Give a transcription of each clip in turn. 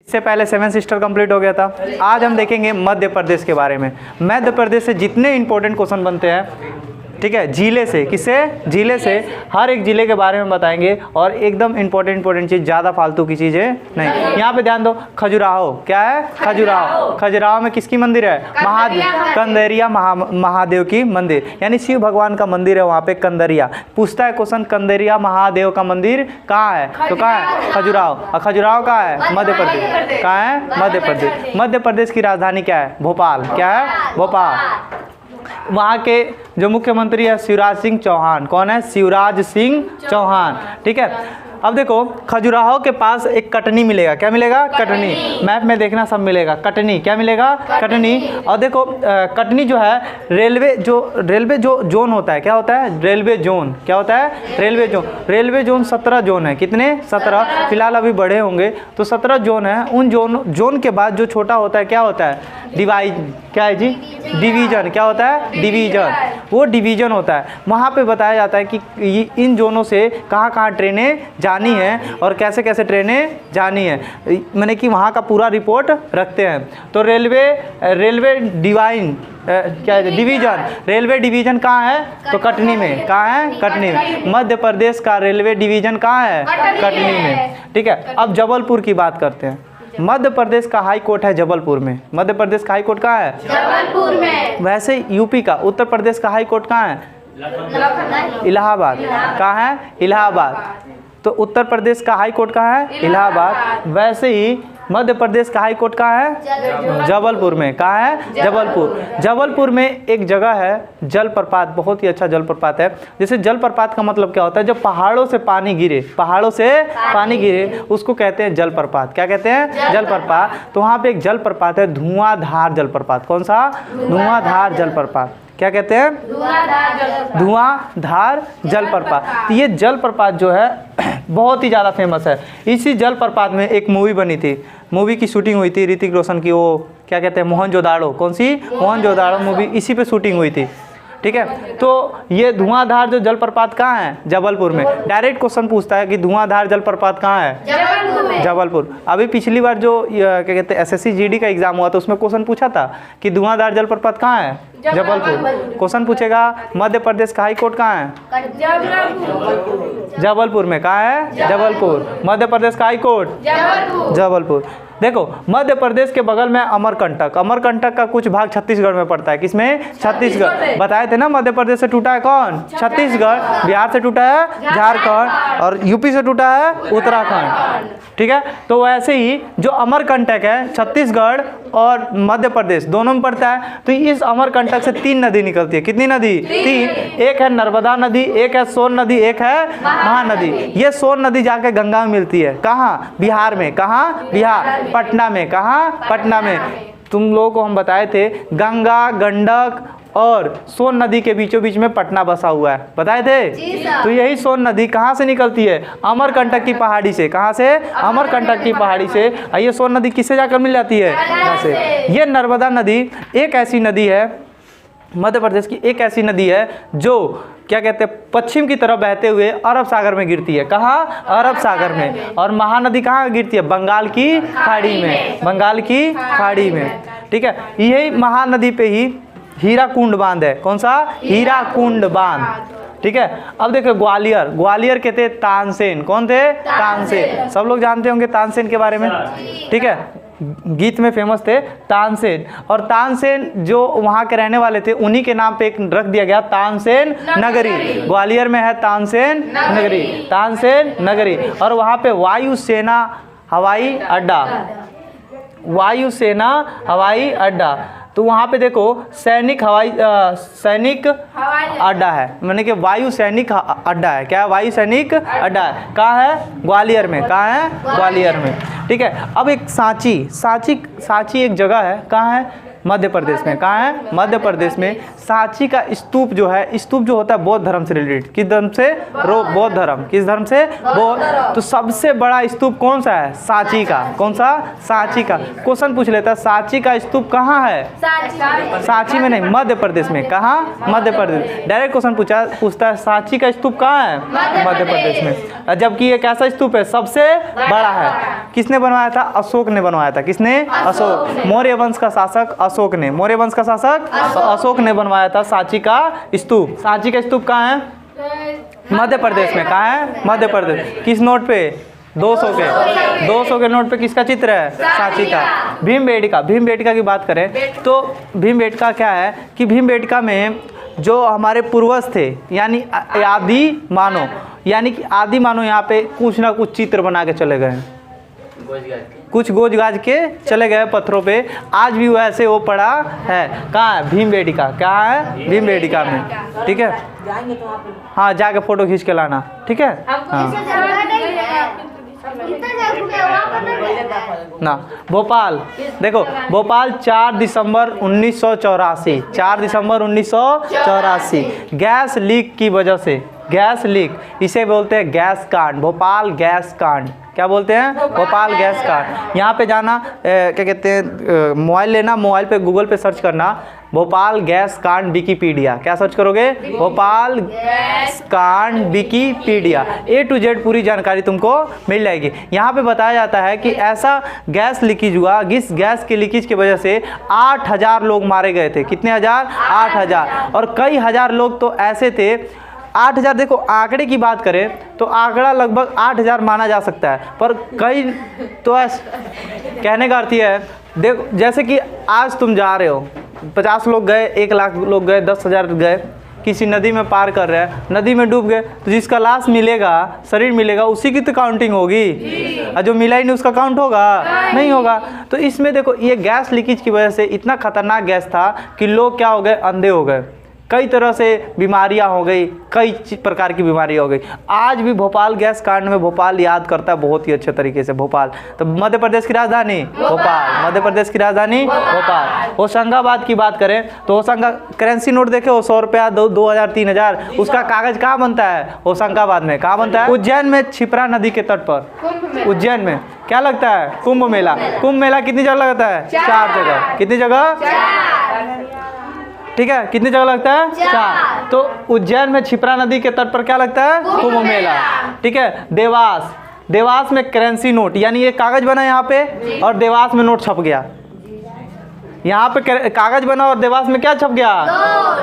इससे पहले 7 sister complete हो गया था। आज हम देखेंगे मध्य प्रदेश के बारे में। मध्य प्रदेश से जितने इंपॉर्टेंट क्वेश्चन बनते हैं, ठीक है, जिले से, किससे, जिले से, हर एक जिले के बारे में बताएंगे और एकदम इंपॉर्टेंट चीज़, ज़्यादा फालतू की चीज़ें नहीं। यहाँ पे ध्यान दो, खजुराहो क्या है, खजुराहो, खजुराहो में किसकी मंदिर है, कंदरिया महादेव की मंदिर, यानी शिव भगवान का मंदिर है वहाँ पे, कंदरिया। पूछता है क्वेश्चन, कंदरिया महादेव का मंदिर कहाँ है, तो कहाँ है, खजुराहो। और खजुराहो कहाँ है, मध्य प्रदेश। कहाँ है, मध्य प्रदेश। मध्य प्रदेश की राजधानी क्या है, भोपाल। क्या है, भोपाल। वहाँ के जो मुख्यमंत्री है शिवराज सिंह चौहान। कौन है, शिवराज सिंह चौहान। ठीक है, अब देखो खजुराहो के पास एक कटनी मिलेगा। क्या मिलेगा, कटनी। मैप में देखना सब मिलेगा, कटनी। क्या मिलेगा, कटनी। और देखो कटनी जो है रेलवे जो जोन होता है, क्या होता है, रेलवे जोन। क्या होता है, railway zone. Railway zone 17 zone है। कितने, 17। फिलहाल अभी बड़े होंगे तो 17 जोन है। उन जोन के बाद जो छोटा होता है क्या होता है, डिवाइड। क्या है जी, डिवीजन। क्या होता है, डिवीजन। वो डिवीजन होता है। वहाँ पे बताया जाता है कि इन जोनों से कहाँ कहाँ ट्रेनें जानी है और कैसे कैसे ट्रेनें जानी है, मैंने कि वहाँ का पूरा रिपोर्ट रखते हैं। तो रेलवे डिवाइन क्या है, डिवीजन। रेलवे डिवीजन कहाँ है, तो कटनी में। कहाँ है, कटनी में। मध्य प्रदेश का रेलवे डिवीजन कहाँ है, कटनी में। ठीक है, अब जबलपुर की बात करते हैं। मध्य प्रदेश का हाई कोर्ट है जबलपुर में। मध्य प्रदेश का हाई कोर्ट कहाँ है, जबलपुर में। वैसे यूपी का, उत्तर प्रदेश का हाई कोर्ट कहाँ है, इलाहाबाद। कहाँ है, इलाहाबाद। तो उत्तर प्रदेश का हाई कोर्ट कहाँ है, इलाहाबाद। वैसे ही मध्य प्रदेश का हाई कोर्ट कहाँ है, जबलपुर में। कहाँ है, जबलपुर। जबलपुर में एक जगह है जलप्रपात, बहुत ही अच्छा जलप्रपात है। जैसे जलप्रपात का मतलब क्या होता है, जब पहाड़ों से पानी गिरे, पहाड़ों से पानी गिरे उसको कहते हैं जलप्रपात। क्या कहते हैं, जलप्रपात। तो वहाँ पे एक जलप्रपात है, धुआंधार जलप्रपात। कौन सा, धुआंधार जलप्रपात। क्या कहते हैं, धुआंधार जलप्रपात। ये जलप्रपात जो है बहुत ही ज़्यादा फेमस है। इसी जलप्रपात में एक मूवी बनी थी, मूवी की शूटिंग हुई थी ऋतिक रोशन की, वो क्या कहते हैं, मोहनजोदाड़ो। कौन सी, मोहनजोदाड़ो मूवी, इसी पे शूटिंग हुई थी। ठीक है, तो ये धुआंधार जो जलप्रपात कहाँ है, जबलपुर में। डायरेक्ट क्वेश्चन पूछता है कि धुआंधार जलप्रपात कहाँ है, जबलपुर में। जबलपुर। अभी पिछली बार जो क्या कहते हैं SSC GD का एग्जाम हुआ तो उसमें क्वेश्चन पूछा था कि धुआंधार जलप्रपात कहाँ है, जबलपुर। क्वेश्चन पूछेगा मध्य प्रदेश का हाई कोर्ट कहाँ है, जबलपुर में। कहाँ है, जबलपुर। मध्य प्रदेश का हाई कोर्ट, जबलपुर। देखो मध्य प्रदेश के बगल में अमरकंटक। अमरकंटक का कुछ भाग छत्तीसगढ़ में पड़ता है। किसमें, छत्तीसगढ़। बताए थे ना, मध्य प्रदेश से टूटा है कौन, छत्तीसगढ़। बिहार से टूटा है झारखंड और यूपी से टूटा है उत्तराखंड। ठीक है, तो वैसे ही जो अमरकंटक है छत्तीसगढ़ और मध्य प्रदेश दोनों में पड़ता है। तो इस अमरकंटक से 3 नदी निकलती है। कितनी नदी, 3। एक है नर्मदा नदी, एक है सोन नदी, एक है महानदी। ये सोन नदी जाके गंगा में मिलती है। कहाँ, बिहार में। कहाँ, बिहार, पटना में। कहाँ, पटना में। तुम लोगों को हम बताए थे गंगा, गंडक और सोन नदी के बीचों बीच में पटना बसा हुआ है, बताए थे। तो यही सोन नदी कहाँ से निकलती है, अमरकंटक की पहाड़ी से। कहाँ से, अमरकंटक की पहाड़ी से। ये सोन नदी किससे जाकर मिल जाती है, यहाँ से। ये नर्मदा नदी एक ऐसी नदी है, मध्य प्रदेश की एक ऐसी नदी है जो क्या कहते हैं पश्चिम की तरफ बहते हुए अरब सागर में गिरती है। कहाँ, अरब सागर में। और महानदी कहाँ गिरती है, बंगाल की खाड़ी में। बंगाल की खाड़ी में। ठीक है, यही महानदी पे ही हीराकुंड बांध है। कौन सा, हीराकुंड बांध। ठीक है, अब देखो ग्वालियर। ग्वालियर के थे तानसेन। कौन थे, तानसेन। सब लोग जानते होंगे तानसेन के बारे में। ठीक है, गीत में फेमस थे तानसेन। और तानसेन जो वहाँ के रहने वाले थे उन्हीं के नाम पे एक रख दिया गया तानसेन नगरी। ग्वालियर में है तानसेन नगरी, तानसेन नगरी। और वहाँ पे वायुसेना हवाई अड्डा, वायुसेना हवाई अड्डा। तो वहाँ पे देखो सैनिक अड्डा है, माने कि वायु सैनिक अड्डा है। क्या है, वायु सैनिक अड्डा है। कहाँ है, ग्वालियर में। कहाँ है, ग्वालियर में। ठीक है, अब एक सांची एक जगह है। कहाँ है, मध्य प्रदेश में। कहाँ है? मध्य प्रदेश में। सांची का स्तूप जो है, स्तूप जो होता है बौद्ध धर्म से रिलेटेड। किस धर्म से? बौद्ध धर्म। किस धर्म से? बौद्ध। तो सबसे बड़ा स्तूप कौन सा है? सांची का। कौन सा? सांची का। क्वेश्चन पूछ लेता है सांची का स्तूप कहाँ है? सांची में नहीं, मध्य प्रदेश में। कहाँ? मध्य प्रदेश। डायरेक्ट क्वेश्चन पूछता है सांची का स्तूप कहाँ है? मध्य प्रदेश में। जबकि ये कैसा स्तूप है? सबसे बड़ा है। किसने बनवाया था? अशोक ने बनवाया था। किसने? अशोक। मौर्य वंश का शासक अशोक ने। मौर्य वंश का शासक अशोक ने बनवाया था सांची का स्तूप। सांची का स्तूप कहाँ है? मध्य प्रदेश में। कहाँ है? मध्य प्रदेश। किस नोट पे? 200 के नोट पे किसका चित्र है? सांची का। भीमबेटका। भीमबेटका की बात करें तो भीमबेटका क्या है कि भीमबेटका में जो हमारे पूर्वज थे यानी आदि मानव, यानी कि आदि मानव यहाँ पे कुछ ना कुछ चित्र बना के चले गए, कुछ गोज गाज के चले गए पत्थरों पे। आज भी वैसे वो पड़ा है। कहाँ है? भीमबेटका। कहाँ है? भीमबेटका में। ठीक है, हाँ जाके फोटो खींच के लाना। ठीक है, हाँ ना। भोपाल देखो, भोपाल 4 दिसंबर 1984, 4 दिसंबर 1984 गैस लीक की वजह से, गैस लीक इसे बोलते हैं गैस कांड। भोपाल गैस कांड क्या बोलते हैं? भोपाल गैस कांड। यहाँ पे जाना क्या कहते हैं, मोबाइल लेना, मोबाइल पे गूगल पे सर्च करना भोपाल गैस कांड विकीपीडिया। क्या सर्च करोगे? भोपाल गैस कांड विकीपीडिया। A to Z पूरी जानकारी तुमको मिल जाएगी। यहाँ पे बताया जाता है कि ऐसा गैस लीकेज हुआ, गैस के लीकेज की वजह से 8000 लोग मारे गए थे। कितने हजार? 8000। और कई हजार लोग तो ऐसे थे 8000। देखो आंकड़े की बात करें तो आंकड़ा लगभग 8000 माना जा सकता है, पर कई तो कहने का अर्थ ये है, देखो जैसे कि आज तुम जा रहे हो, 50 लोग गए, 1 लाख लोग गए, 10,000 गए, किसी नदी में पार कर रहे हैं, नदी में डूब गए, तो जिसका लाश मिलेगा, शरीर मिलेगा, उसी की तो काउंटिंग होगी। और जो मिला ही नहीं उसका काउंट होगा? नहीं होगा। तो इसमें देखो ये गैस लीकेज की वजह से इतना खतरनाक गैस था कि लोग क्या हो गए? अंधे हो गए। कई तरह से बीमारियां हो गई, कई प्रकार की बीमारियां हो गई। आज भी भोपाल गैस कांड में भोपाल याद करता है बहुत ही अच्छे तरीके से। भोपाल तो मध्य प्रदेश की राजधानी भोपाल, मध्य प्रदेश की राजधानी भोपाल। होशंगाबाद की बात करें तो होशंगाबाद करेंसी नोट देखे हो, 100 रुपया, 2000, 3000, उसका कागज कहाँ बनता है? होशंगाबाद में। कहाँ बनता है? उज्जैन में क्षिप्रा नदी के तट पर। उज्जैन में क्या लगता है? कुंभ मेला। कुंभ मेला कितनी जगह लगता है? 4 जगह। कितनी जगह? ठीक है, कितनी जगह लगता है? 4। तो उज्जैन में क्षिप्रा नदी के तट पर क्या लगता है? कुंभ मेला। ठीक है, देवास, देवास में करेंसी नोट, यानी ये कागज बना यहाँ पे और देवास में नोट छप गया। यहाँ पे कागज बना और देवास में क्या छप गया?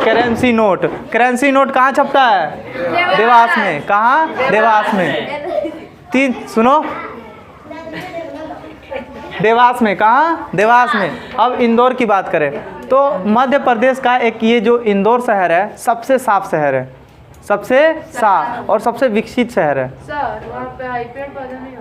Currency note. करेंसी नोट कहाँ छपता है? देवास में। कहाँ? देवास में। सुनो, देवास में। कहाँ? देवास में। अब इंदौर की बात करें तो मध्य प्रदेश का एक ये जो इंदौर शहर है सबसे साफ शहर है, सबसे साफ और सबसे विकसित शहर है। सर वहाँ पे पेड़ पौधा नहीं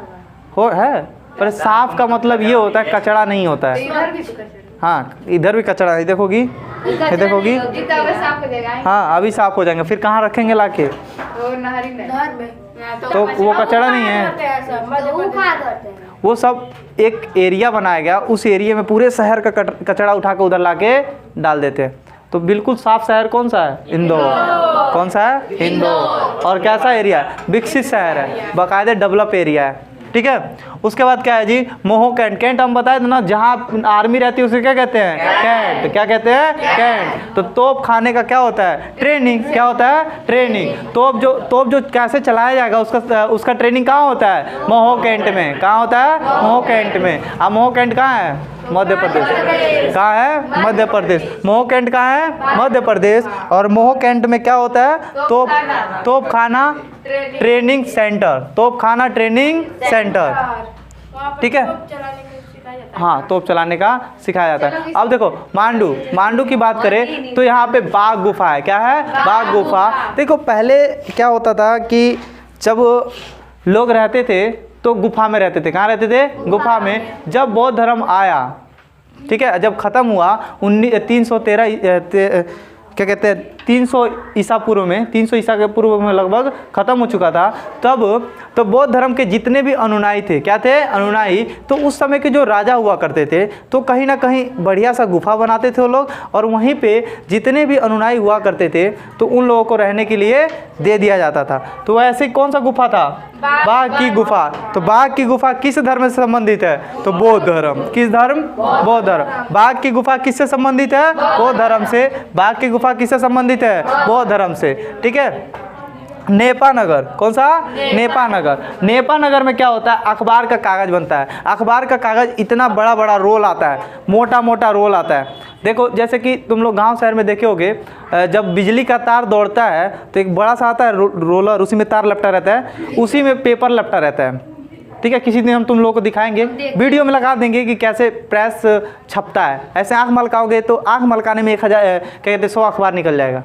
होगा? है, पर साफ का मतलब ये होता है कचरा नहीं होता है। इधर भी कचरा। हाँ, इधर भी कचरा नहीं। देखोगी, ये देखोगी, साफ हो जाएगा। हाँ अभी साफ हो जाएंगे, फिर कहाँ रखेंगे लाके? तो नहरी में। तो वो कचरा नहीं है, वो सब एक एरिया बनाया गया, उस एरिया में पूरे शहर का कचरा उठा के उधर लाके डाल देते हैं। तो बिल्कुल साफ शहर कौन सा है? इंदौर। कौन सा है? इंदौर। और कैसा एरिया है? विकसित शहर है, बाकायदे डेवलप एरिया है। ठीक है, उसके बाद क्या है जी? मोहो कैंट। कैंट हम बताए थे ना, जहाँ आर्मी रहती है उसे क्या कहते हैं? कैंट। क्या कहते हैं? कैंट। तो तोप खाने का क्या होता है? ट्रेनिंग। क्या होता है? ट्रेनिंग। तोप जो कैसे चलाया जाएगा उसका ट्रेनिंग कहाँ होता है? मोहो कैंट में। कहाँ होता है? मोहो कैंट में। अब मोहो कैंट कहाँ है? मध्य प्रदेश। कहाँ है? मध्य प्रदेश। मोहो कैंट कहाँ है? मध्य प्रदेश। और मोहो कैंट में क्या होता है? तोप खाना ट्रेनिंग सेंटर। तोप खाना ट्रेनिंग सेंटर। ठीक है, हाँ तोप चलाने का सिखाया जाता है। अब देखो मांडू की बात करें तो यहाँ पे बाघ गुफा है। क्या है? बाघ गुफा। देखो पहले क्या होता था कि जब लोग रहते थे तो गुफा में रहते थे। कहाँ रहते थे? गुफा में। जब बौद्ध धर्म आया, ठीक है, जब ख़त्म हुआ क्या कहते हैं 300 ईसा पूर्व में, 300 ईसा के पूर्व में लगभग ख़त्म हो चुका था। तब तो बौद्ध धर्म के जितने भी अनुयायी थे, क्या थे? अनुयायी। तो उस समय के जो राजा हुआ करते थे तो कहीं ना कहीं बढ़िया सा गुफा बनाते थे वो लोग, और वहीं पे जितने भी अनुयायी हुआ करते थे तो उन लोगों को रहने के लिए दे दिया जाता था। तो ऐसे कौन सा गुफा था? बाघ की गुफा। तो बाघ की गुफा किस धर्म से संबंधित है? तो बौद्ध धर्म। किस धर्म? बौद्ध धर्म। बाघ की गुफा किससे संबंधित है? बौद्ध धर्म से। बाघ की गुफा किससे संबंधित है? बौद्ध धर्म से। ठीक है। नेपा नगर, कौन सा? नेपा नगर। नेपा नगर में क्या होता है? अखबार का कागज़ बनता है। अखबार का कागज़ इतना बड़ा बड़ा रोल आता है, मोटा मोटा रोल आता है। देखो जैसे कि तुम लोग गांव शहर में देखे होगे, जब बिजली का तार दौड़ता है तो एक बड़ा सा आता है रोलर, उसी में तार लपटा रहता है, उसी में पेपर लपटा रहता है। ठीक है, किसी दिन हम तुम लोगों को दिखाएंगे, वीडियो में लगा देंगे कि कैसे प्रेस छपता है। ऐसे आँख मलकाओगे तो आँख मलकाने में 1000 क्या कहते हैं 100 अखबार निकल जाएगा,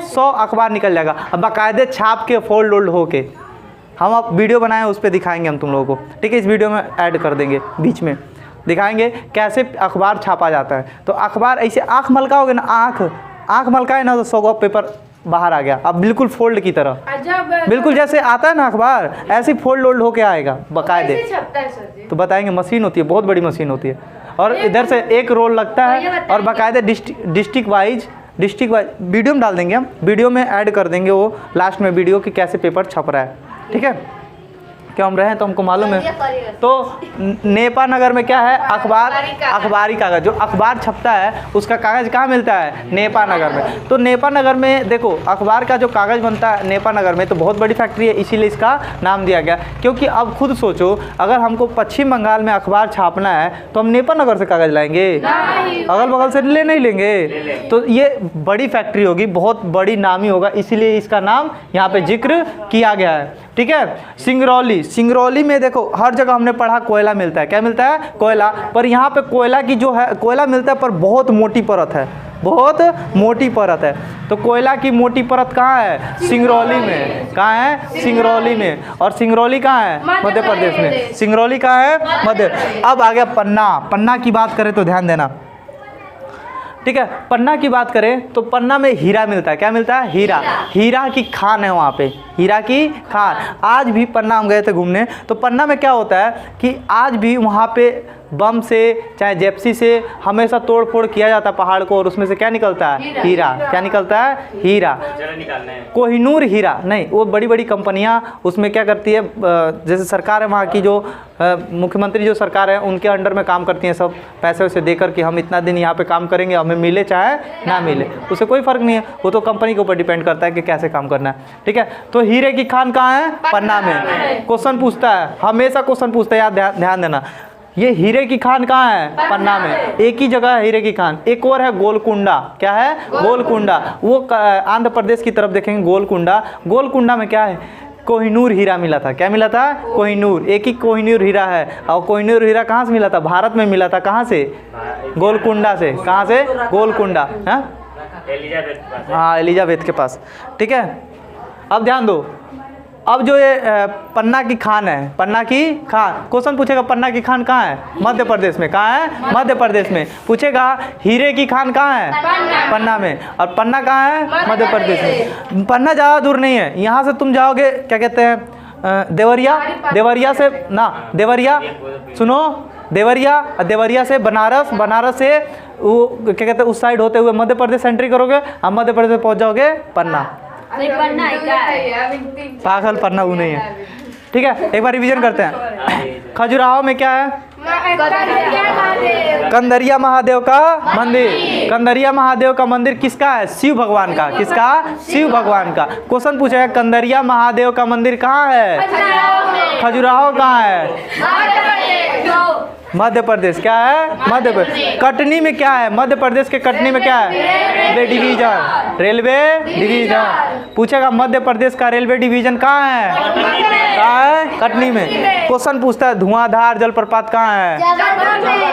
100 अखबार निकल जाएगा। अब बाकायदे छाप के फोल्ड ओल्ड होके हम अब वीडियो बनाए उस पर दिखाएंगे हम तुम लोगों को। ठीक है, इस वीडियो में ऐड कर देंगे, बीच में दिखाएंगे कैसे अखबार छापा जाता है। तो अखबार ऐसे आँख मलकाओगे ना, आँख मलकाए ना तो 100 पेपर बाहर आ गया। अब बिल्कुल फोल्ड की तरह, बिल्कुल जैसे आता है ना अखबार, ऐसे फोल्ड ओल्ड होके आएगा बाकायदे। तो बताएंगे, मशीन होती है, बहुत बड़ी मशीन होती है, और इधर से एक रोल लगता है, और बाकायदे डिस्ट्रिक्ट वाइज वीडियो में डाल देंगे हम, वीडियो में ऐड कर देंगे वो लास्ट में वीडियो कि कैसे पेपर छप रहा है। ठीक है, क्यों हम रहे हैं तो हमको मालूम है। तो नेपा नगर में क्या है? अखबार, अखबारी कागज़, जो अखबार छपता है उसका कागज़ कहाँ मिलता है? नेपा नगर में। तो नेपा नगर में देखो अखबार का जो कागज़ बनता है नेपा नगर में, तो बहुत बड़ी फैक्ट्री है, इसीलिए इसका नाम दिया गया। क्योंकि अब खुद सोचो, अगर हमको पश्चिम बंगाल में अखबार छापना है तो हम नेपा नगर से कागज़ लाएंगे? अगल बगल से नहीं लेंगे। तो ये बड़ी फैक्ट्री होगी, बहुत बड़ी नामी होगा, इसीलिए इसका नाम यहाँ पे जिक्र किया गया है। ठीक है। सिंगरौली में देखो हर जगह हमने पढ़ा कोयला मिलता है। क्या मिलता है? कोयला। पर यहाँ पे कोयला की जो है, कोयला मिलता है पर बहुत मोटी परत है, बहुत मोटी परत है। तो कोयला की मोटी परत कहाँ है? सिंगरौली में। कहाँ है? सिंगरौली में। और सिंगरौली कहाँ है? मध्य प्रदेश में। सिंगरौली कहाँ है? मध्य। अब आ गया पन्ना। पन्ना की बात करें तो ध्यान देना, ठीक है। पन्ना की बात करें तो पन्ना में हीरा मिलता है। क्या मिलता है? हीरा। हीरा की खान है वहाँ पे, हीरा की खान। आज भी पन्ना हम गए थे घूमने, तो पन्ना में क्या होता है कि आज भी वहाँ पे बम से चाहे जेप्सी से हमेशा तोड़ फोड़ किया जाता है पहाड़ को, और उसमें से क्या निकलता है? हीरा। क्या निकलता है? हीरा। कोहिनूर हीरा नहीं, वो बड़ी बड़ी कंपनियां उसमें क्या करती है, जैसे सरकार है वहाँ की, जो मुख्यमंत्री जो सरकार है उनके अंडर में काम करती हैं, सब पैसे वैसे देकर कि हम इतना दिन यहाँ पे काम करेंगे, हमें मिले चाहे ना मिले, उससे कोई फ़र्क नहीं है, वो तो कंपनी के ऊपर डिपेंड करता है कि कैसे काम करना है। ठीक है। तो हीरे की खान कहाँ है? पन्ना में। क्वेश्चन पूछता है, हमेशा क्वेश्चन पूछता है, याद ध्यान देना। ये हीरे की खान कहाँ है? पन्ना में। एक ही जगह है हीरे की खान। एक और है गोलकुंडा। क्या है? गोलकुंडा। वो आंध्र प्रदेश की तरफ देखेंगे गोलकुंडा। गोलकुंडा में क्या है? कोहिनूर हीरा मिला था। क्या मिला था? कोहिनूर। एक ही कोहिनूर हीरा है, और कोहिनूर हीरा कहाँ से मिला था? भारत में मिला था। कहाँ से? गोलकुंडा से। कहाँ से? गोलकुंडा। हाँ, एलिजाबेथ के पास। ठीक है। अब ध्यान दो, अब जो ये पन्ना की खान है, पन्ना की खान, क्वेश्चन पूछेगा पन्ना की खान कहाँ है? मध्य प्रदेश में। कहाँ है? मध्य प्रदेश में। पूछेगा हीरे की खान कहाँ है? पन्ना में। और पन्ना कहाँ है? मध्य प्रदेश में। पन्ना ज़्यादा दूर नहीं है, यहाँ से तुम जाओगे क्या कहते हैं देवरिया। देवरिया से ना, देवरिया सुनो, देवरिया से बनारस, बनारस से वो क्या कहते हैं उस साइड होते हुए मध्य प्रदेश एंट्री करोगे, आप मध्य प्रदेश पहुँच जाओगे पन्ना। पागल, पन्ना वो नहीं है। ठीक है, एक बार रिवीजन करते हैं। खजुराहो में क्या है? कंदरिया महादेव का मंदिर। कंदरिया महादेव का मंदिर किसका है? शिव भगवान का। किसका? शिव भगवान का। क्वेश्चन पूछा है कंदरिया महादेव का मंदिर कहाँ है? खजुराहो कहाँ है? मध्य प्रदेश। क्या है? मध्य प्रदेश। कटनी में क्या है? मध्य प्रदेश के कटनी में क्या है? Railway division. Railway division. पूछेगा मध्य प्रदेश का रेलवे डिवीजन कहाँ है? कहाँ है? कटनी में। क्वेश्चन पूछता है धुआंधार जलप्रपात कहाँ है?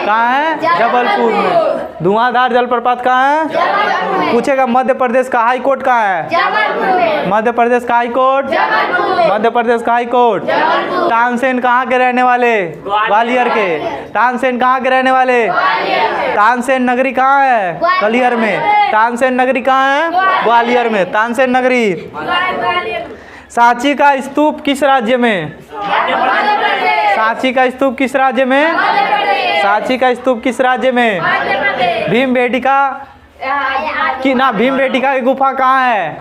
कहाँ है? जबलपुर में। धुआंधार जलप्रपात कहाँ है? पूछेगा मध्य प्रदेश का हाई कोर्ट कहाँ है? मध्य प्रदेश का हाई कोर्ट। मध्य प्रदेश का हाई कोर्ट। तानसेन कहाँ के रहने वाले? ग्वालियर के। तानसेन कहाँ के रहने वाले? तानसेन नगरी कहाँ है? ग्वालियर में। तानसेन नगरी कहाँ है? ग्वालियर में। तानसेन नगरी। सांची का स्तूप किस राज्य में? सांची का स्तूप किस राज्य में? सांची का स्तूप किस राज्य में? भीमबेटका की ना, भीमबेटका की गुफा कहाँ है?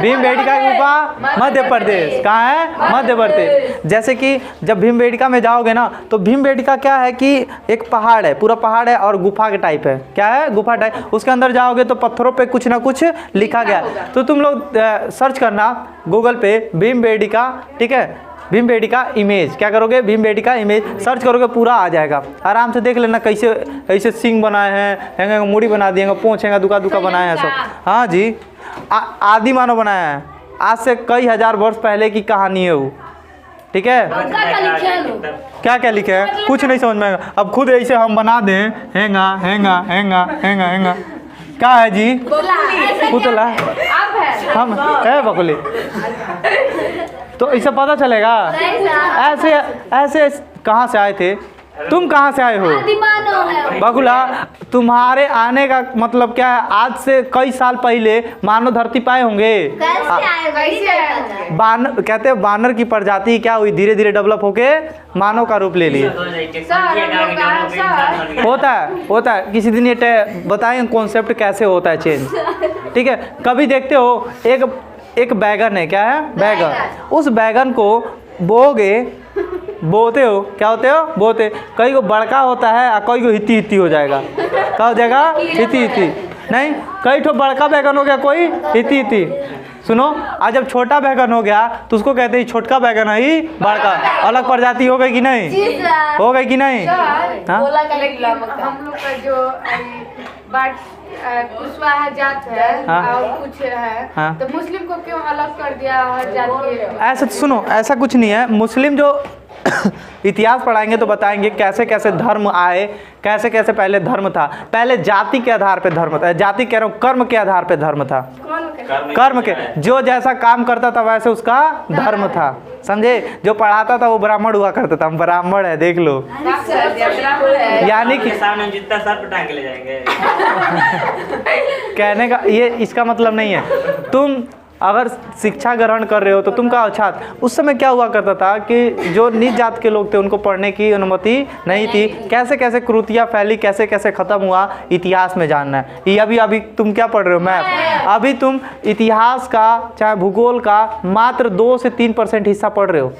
भीमबेटका की गुफा मध्य प्रदेश। कहाँ है? मध्य प्रदेश। जैसे कि जब भीमबेटका में जाओगे ना, तो भीमबेटका क्या है कि एक पहाड़ है, पूरा पहाड़ है और गुफा के टाइप है। क्या है? गुफा टाइप। उसके अंदर जाओगे तो पत्थरों पे कुछ ना कुछ लिखा गया। तो तुम लोग सर्च करना गूगल पे भीमबेटका, ठीक है? भीमबेटका इमेज, क्या करोगे? भीमबेटका इमेज सर्च करोगे, पूरा आ जाएगा। आराम से देख लेना कैसे कैसे सिंग बनाए हैं, हैंगे मुड़ी बना दिएगा, पूँछ हैंगा दुका दुका बनाए हैं सब। हाँ जी, आदि मानव बनाया है। आज से कई हजार वर्ष पहले की कहानी है वो, ठीक है? क्या क्या लिखे है कुछ नहीं समझ में आएगा। अब खुद ऐसे हम बना दें, हैंगा हैंगा हैंगा हैंगा हैंगा, क्या है जी? पुतला। हम है बकुली, तो इसे पता चलेगा। ऐसे ऐसे कहाँ से आए थे? तुम कहाँ से आए हो? बकुला, तुम्हारे आने का मतलब क्या है? आज से कई साल पहले मानव धरती पाए होंगे। बानर कहते हैं, बानर की प्रजाति क्या हुई? धीरे धीरे डेवलप होके मानव का रूप ले लिए। होता है किसी दिन ये बताएंगे कॉन्सेप्ट कैसे होता है चेंज, ठीक है? कभी देखते हो एक बैगन है, क्या है? बैगन। उस बैगन को बोते हो, क्या होते हो? बोते। कई को बड़का होता है और कई को हिती हिती हो जाएगा। क्या हो जाएगा? हिती हिती नहीं, कई ठो बड़का बैगन हो गया, कोई हिती हिती। सुनो, आज जब छोटा बैगन हो गया तो उसको कहते हैं छोटका बैगन है ही बड़का। अलग प्रजाति हो गई कि नहीं? हो गई कि नहीं? हम लोग का जो कुशवाहा जात है और कुछ है, तो मुस्लिम को क्यों अलग कर दिया हर जात के? ऐसा सुनो, ऐसा कुछ नहीं है। मुस्लिम जो इतिहास पढ़ाएंगे तो बताएंगे कैसे कैसे धर्म आए, कैसे कैसे पहले धर्म था। पहले जाति के आधार पे धर्म था, जाति कह रहा हूँ, कर्म के आधार पे धर्म था। कर्म के, जो जैसा काम करता था वैसे उसका धर्म था, समझे? जो पढ़ाता था वो ब्राह्मण हुआ करता था। हम ब्राह्मण है, देख लो। यानी कि सामने जितना सर पटांग के ले जाएंगे। कहने का ये इसका मतलब नहीं है। तुम अगर शिक्षा ग्रहण कर रहे हो तो तुम का छात्र। उस समय क्या हुआ करता था कि जो नीच जात के लोग थे उनको पढ़ने की अनुमति नहीं थी। कैसे कैसे कुरीतियाँ फैली, कैसे कैसे ख़त्म हुआ, इतिहास में जानना है। ये अभी तुम क्या पढ़ रहे हो? मैथ। अभी तुम इतिहास का चाहे भूगोल का मात्र 2 से 3% हिस्सा पढ़ रहे हो।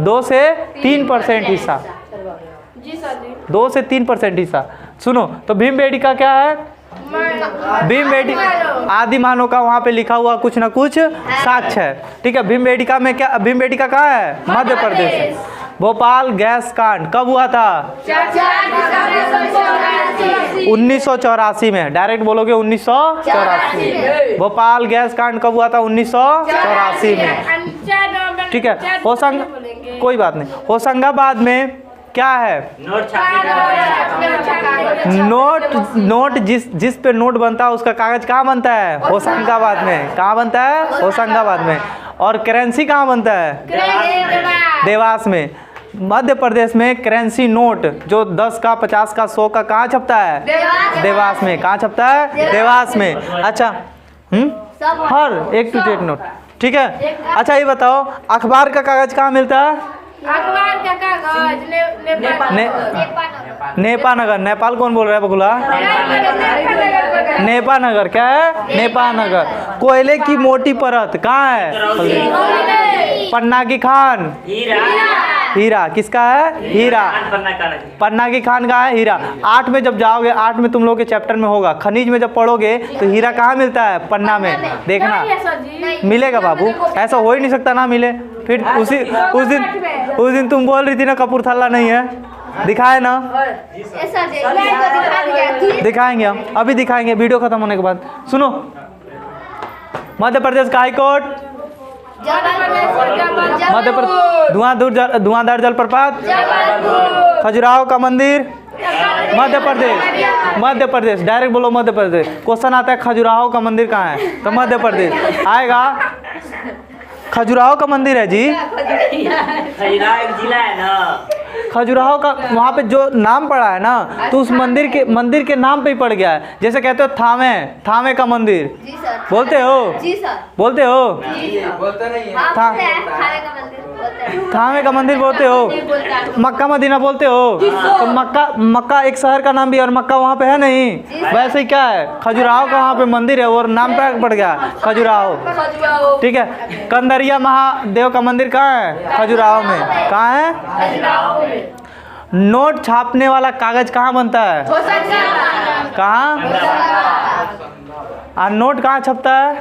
2 से 3% हिस्सा, 2 से 3% हिस्सा। सुनो, तो भीमबेटका क्या है? भीमबेटका आदि मानव का वहाँ पे लिखा हुआ कुछ ना कुछ साक्ष्य है, ठीक है? भीमबेटका में क्या? भीमबेटका कहाँ है? मध्य प्रदेश। भोपाल गैस कांड कब हुआ था? 1984 में। डायरेक्ट बोलोगे 1984। भोपाल गैस कांड कब हुआ था? 1984 में, ठीक है? कोई बात नहीं। होशंगाबाद में क्या है? नोट जिस पे नोट बनता है उसका कागज कहाँ बनता है? होशंगाबाद में। कहाँ बनता है? होशंगाबाद में। और करेंसी कहाँ बनता है? देवास में। मध्य प्रदेश में करेंसी नोट जो 10 का 50 का 100 का कहाँ छपता है? देवास में। कहाँ छपता है? देवास में। अच्छा, हर एक टू जेड नोट, ठीक है? अच्छा ये बताओ, अखबार का कागज कहाँ मिलता है? अखबार का कागज नेपानगर। नेपाल कौन बोल रहा है बकुला? नेपानगर। क्या है? नेपानगर। कोयले की मोटी परत कहाँ है? पन्ना की खान। हीरा किसका है? हीरा। पन्ना की खान का है हीरा। 8 में जब जाओगे, 8 में तुम लोग के चैप्टर में होगा, खनिज में जब पढ़ोगे तो हीरा कहाँ मिलता है? पन्ना में। देखना मिलेगा बाबू, ऐसा हो ही नहीं सकता ना मिले। फिर उस दिन तुम बोल रही थी ना कपूरथला नहीं है, दिखाए ना? दिखाएंगे हम, अभी दिखाएंगे वीडियो खत्म होने के बाद। सुनो, मध्य प्रदेश का हाई कोर्ट, मध्य प्रदेश धुआंधार जलप्रपात, खजुराहो का मंदिर, मध्य प्रदेश। डायरेक्ट बोलो मध्य प्रदेश। क्वेश्चन आता है खजुराहो का मंदिर कहाँ है, तो मध्य प्रदेश आएगा। खजुराहो का मंदिर है जी। खजुराहो एक जिला है ना। खजुराहो का वहाँ पे जो नाम पड़ा है ना, तो उस मंदिर के नाम पे ही पड़ गया है। जैसे कहते हो थावे का मंदिर, जी सर। बोलते हो? जी सर। बोलते हो? बोलते नहीं है। हाँ, था- बोलते हैं, खाने का मंदिर बोलते हैं। थावे का मंदिर बोलते हो? मक्का मदीना बोलते हो? तो मक्का एक शहर का नाम भी है और मक्का वहाँ पे है नहीं। वैसे ही क्या है, खजुराहो का वहाँ पे मंदिर है और नाम पे पड़ गया खजुराहो। ठीक है। कंदरिया महादेव का मंदिर कहाँ है? खजुराहो में। कहाँ है? नोट छापने वाला कागज कहाँ बनता है? कहाँ? और नोट कहाँ छपता है?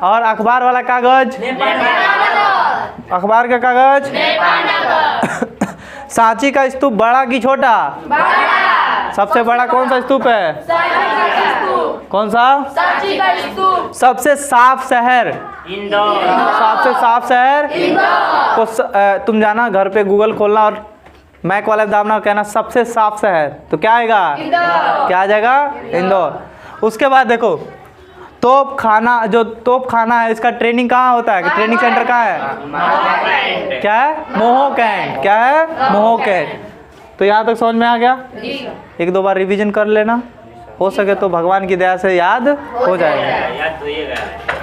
और अखबार वाला कागज? अखबार का कागज? सांची का स्तूप बड़ा कि छोटा? सबसे बड़ा कौन सा स्तूप है? कौन सा? सबसे साफ शहर? इंदौर। सबसे साफ शहर को तुम जाना, घर पे गूगल खोलना और मैक वाला दाबना और कहना सबसे साफ शहर, तो क्या आएगा? क्या आ जाएगा? इंदौर। उसके बाद देखो तोप खाना है, इसका ट्रेनिंग कहाँ होता है? ट्रेनिंग सेंटर कहाँ है? क्या है? मोहो कैंट। क्या है? मोहो कैंट। तो यहाँ तक समझ में आ गया? एक दो बार रिवीजन कर लेना, हो सके तो भगवान की दया से याद हो जाएगा। याद तो ये गया है।